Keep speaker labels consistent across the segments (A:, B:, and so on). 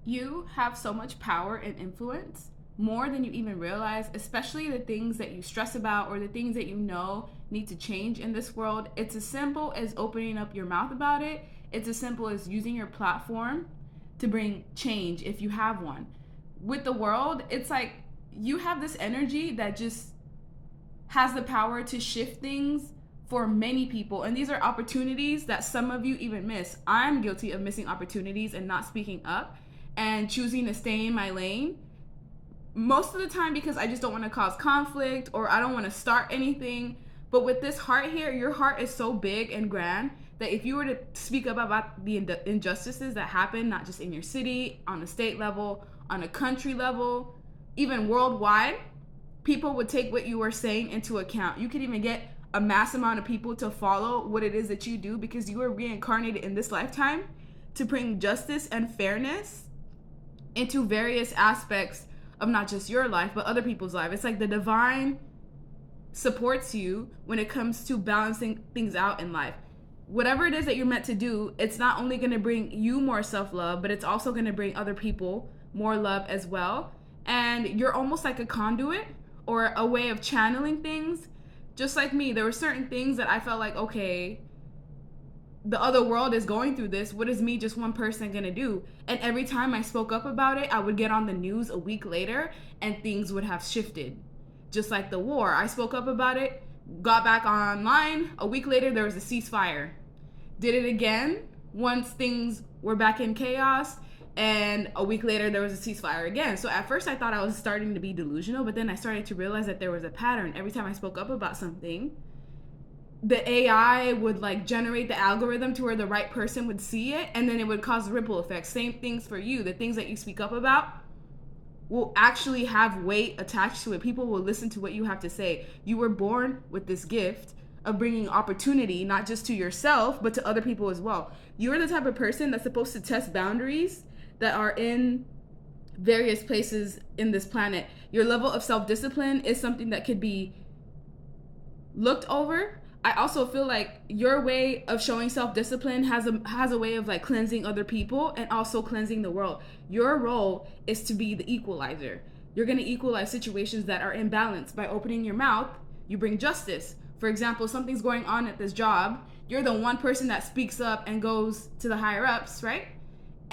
A: You have so much power and influence, more than you even realize, especially the things that you stress about or the things that you know need to change in this world. It's as simple as opening up your mouth about it. It's as simple as using your platform to bring change if you have one. With the world, it's like you have this energy that just has the power to shift things for many people. And these are opportunities that some of you even miss. I'm guilty of missing opportunities and not speaking up and choosing to stay in my lane. Most of the time because I just don't want to cause conflict or I don't want to start anything. But with this heart here, your heart is so big and grand that if you were to speak up about the injustices that happen, not just in your city, on a state level, on a country level, even worldwide, people would take what you were saying into account. You could even get a mass amount of people to follow what it is that you do because you were reincarnated in this lifetime to bring justice and fairness into various aspects of not just your life, but other people's life. It's like the divine supports you when it comes to balancing things out in life. Whatever it is that you're meant to do, it's not only going to bring you more self-love, but it's also going to bring other people more love as well. And you're almost like a conduit or a way of channeling things. Just like me, there were certain things that I felt like, okay, the other world is going through this. What is me, just one person, gonna do? And every time I spoke up about it, I would get on the news a week later and things would have shifted. Just like the war. I spoke up about it, got back online. A week later, there was a ceasefire. Did it again once things were back in chaos. And a week later, there was a ceasefire again. So at first, I thought I was starting to be delusional. But then I started to realize that there was a pattern. Every time I spoke up about something, the AI would like generate the algorithm to where the right person would see it. And then it would cause ripple effects. Same things for you. The things that you speak up about will actually have weight attached to it. People will listen to what you have to say. You were born with this gift of bringing opportunity, not just to yourself, but to other people as well. You're the type of person that's supposed to test boundaries that are in various places in this planet. Your level of self-discipline is something that could be looked over. I also feel like your way of showing self-discipline has a way of like cleansing other people and also cleansing the world. Your role is to be the equalizer. You're going to equalize situations that are imbalanced. By opening your mouth, you bring justice. For example, something's going on at this job. You're the one person that speaks up and goes to the higher ups, right?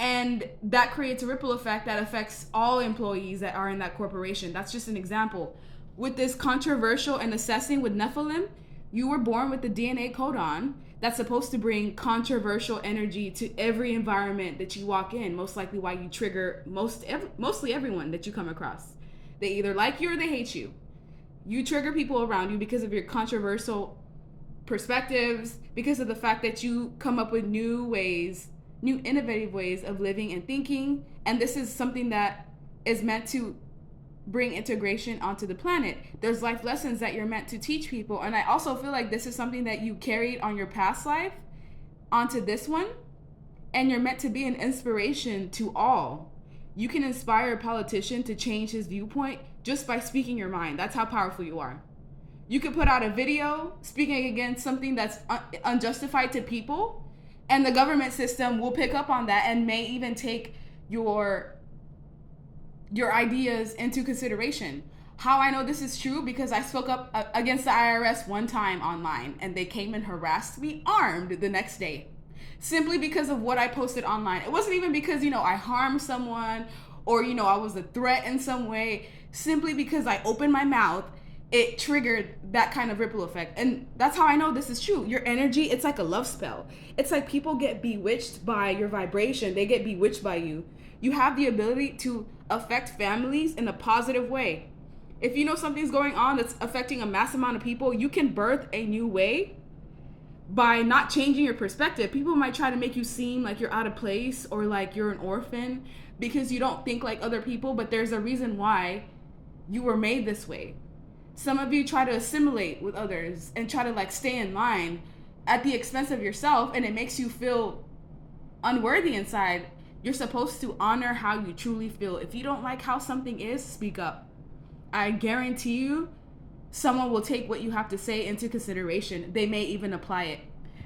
A: And that creates a ripple effect that affects all employees that are in that corporation. That's just an example. With this controversial and assessing with Nephilim, you were born with the DNA codon that's supposed to bring controversial energy to every environment that you walk in. Most likely why you trigger mostly everyone that you come across. They either like you or they hate you. You trigger people around you because of your controversial perspectives, because of the fact that you come up with new innovative ways of living and thinking. And this is something that is meant to bring integration onto the planet. There's life lessons that you're meant to teach people. And I also feel like this is something that you carried on your past life onto this one. And you're meant to be an inspiration to all. You can inspire a politician to change his viewpoint just by speaking your mind. That's how powerful you are. You could put out a video speaking against something that's unjustified to people, and the government system will pick up on that and may even take your ideas into consideration. How I know this is true? Because I spoke up against the IRS one time online and they came and harassed me armed the next day. Simply because of what I posted online. It wasn't even because, I harmed someone or, I was a threat in some way. Simply because I opened my mouth, it triggered that kind of ripple effect. And that's how I know this is true. Your energy, it's like a love spell. It's like people get bewitched by your vibration. They get bewitched by you. You have the ability to affect families in a positive way. If you know something's going on that's affecting a mass amount of people, you can birth a new way by not changing your perspective. People might try to make you seem like you're out of place or like you're an orphan because you don't think like other people, but there's a reason why you were made this way. Some of you try to assimilate with others and try to like stay in line at the expense of yourself, and it makes you feel unworthy inside. You're supposed to honor how you truly feel. If you don't like how something is, speak up. I guarantee you, someone will take what you have to say into consideration. They may even apply it.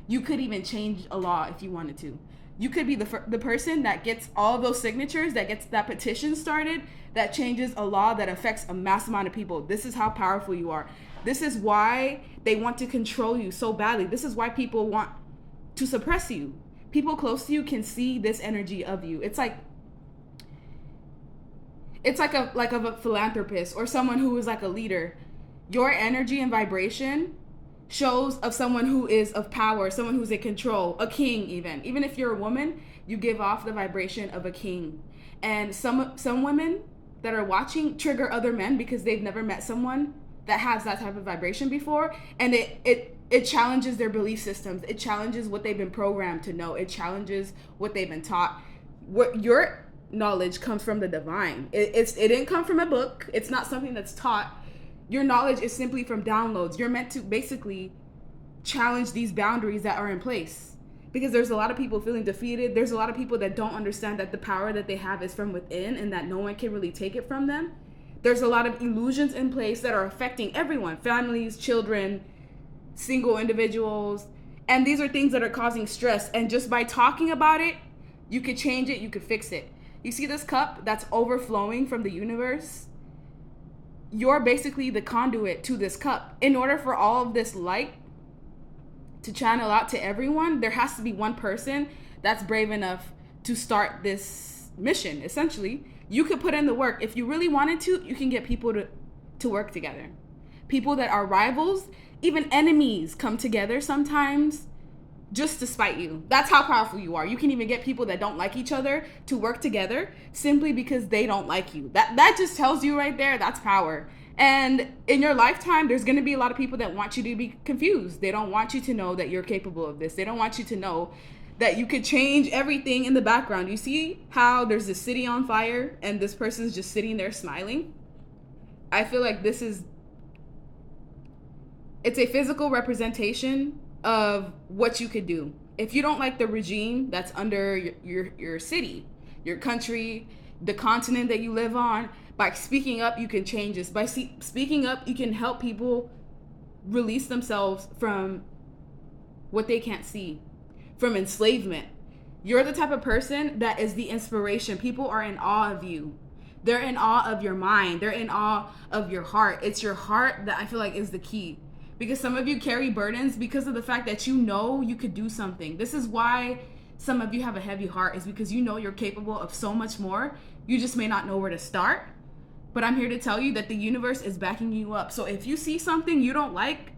A: You could even change a law if you wanted to. You could be the person that gets all of those signatures, that gets that petition started, that changes a law that affects a mass amount of people. This is how powerful you are. This is why they want to control you so badly. This is why people want to suppress you. People close to you can see this energy of you. It's like a philanthropist or someone who is like a leader. Your energy and vibration shows of someone who is of power, someone who's in control, a king even. Even if you're a woman, you give off the vibration of a king. And some women that are watching trigger other men because they've never met someone that has that type of vibration before, and it challenges their belief systems. It challenges what they've been programmed to know. It challenges what they've been taught. What your knowledge comes from the divine. It didn't come from a book. It's not something that's taught. Your knowledge is simply from downloads. You're meant to basically challenge these boundaries that are in place, because there's a lot of people feeling defeated. There's a lot of people that don't understand that the power that they have is from within and that no one can really take it from them. There's a lot of illusions in place that are affecting everyone, families, children, single individuals, and these are things that are causing stress. And just by talking about it, you could change it, you could fix it. You see this cup that's overflowing from the universe? You're basically the conduit to this cup. In order for all of this light to channel out to everyone, there has to be one person that's brave enough to start this mission. Essentially, you could put in the work. If you really wanted to, you can get people to work together. People that are rivals, even enemies, come together sometimes just to spite you. That's how powerful you are. You can even get people that don't like each other to work together simply because they don't like you. That just tells you right there, that's power. And in your lifetime, there's going to be a lot of people that want you to be confused. They don't want you to know that you're capable of this. They don't want you to know that you could change everything in the background. You see how there's this city on fire and this person's just sitting there smiling? I feel like it's a physical representation of what you could do. If you don't like the regime that's under your city, your country, the continent that you live on, by speaking up, you can change this. By speaking up, you can help people release themselves from what they can't see, from enslavement. You're the type of person that is the inspiration. People are in awe of you. They're in awe of your mind. They're in awe of your heart. It's your heart that I feel like is the key. Because some of you carry burdens because of the fact that you know you could do something. This is why some of you have a heavy heart, is because you know you're capable of so much more. You just may not know where to start. But I'm here to tell you that the universe is backing you up. So if you see something you don't like,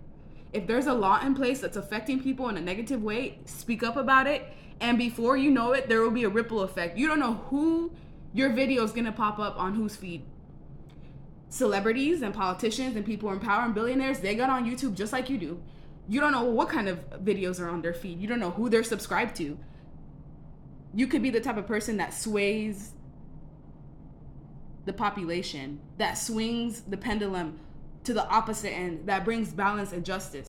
A: if there's a law in place that's affecting people in a negative way, speak up about it. And before you know it, there will be a ripple effect. You don't know who your video is going to pop up on whose feed. Celebrities and politicians and people in power and billionaires, they got on YouTube just like you do. You don't know what kind of videos are on their feed. You don't know who they're subscribed to. You could be the type of person that sways the population, that swings the pendulum to the opposite end, that brings balance and justice.